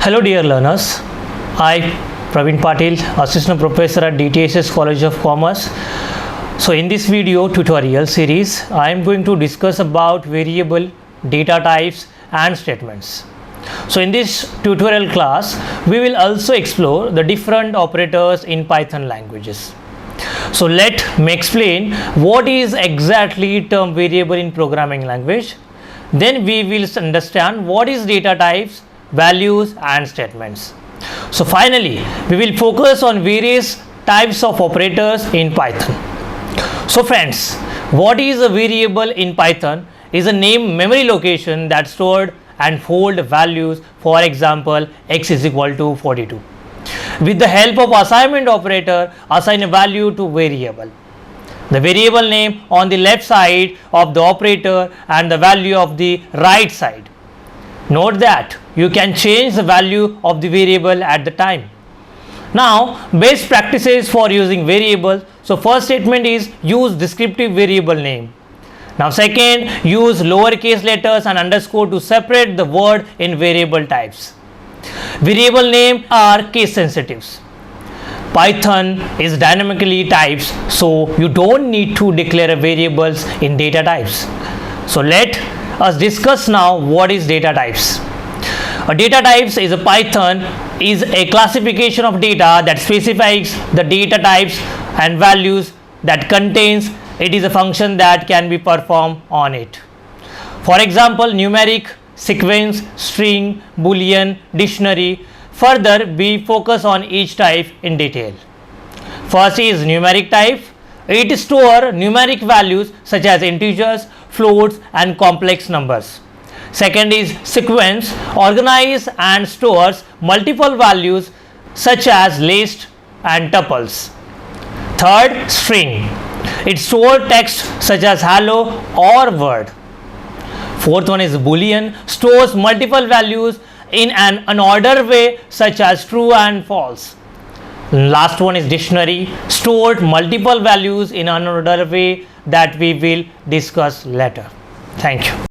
Hello dear learners, I Pravin Patil, Assistant Professor at dtss College of Commerce. So in this video tutorial series, I am going to discuss about variable, data types and statements. So in this tutorial class, we will also explore the different operators in Python languages. So let me explain what is exactly term variable in programming language. Then we will understand what is data types, values and statements. So finally, we will focus on various types of operators in Python. So friends, what is a variable in Python is a name memory location that stored and hold values. For example, x is equal to 42. With the help of assignment operator, assign a value to variable. The variable name on the left side of the operator and the value of the right side. Note that you can change the value of the variable at the time. Now, best practices for using variables. So first statement is use descriptive variable name. Now second, use lowercase letters and underscore to separate the word in variable types. Variable name are case sensitives. Python is dynamically types, so you don't need to declare variables in data types. So let us discuss now what is data types. A data types is a Python is a classification of data that specifies the data types and values that contains. It is a function that can be performed on it. For example, numeric, sequence, string, boolean, dictionary. Further, we focus on each type in detail. First is numeric type. It stores numeric values such as integers, floats and complex numbers. Second is sequence, organizes and stores multiple values such as lists and tuples. Third, string. It stores text such as hello or word. Fourth one is boolean, stores multiple values in an unordered way such as true and false. Last one is dictionary, stored multiple values in an unordered way that we will discuss later. Thank you.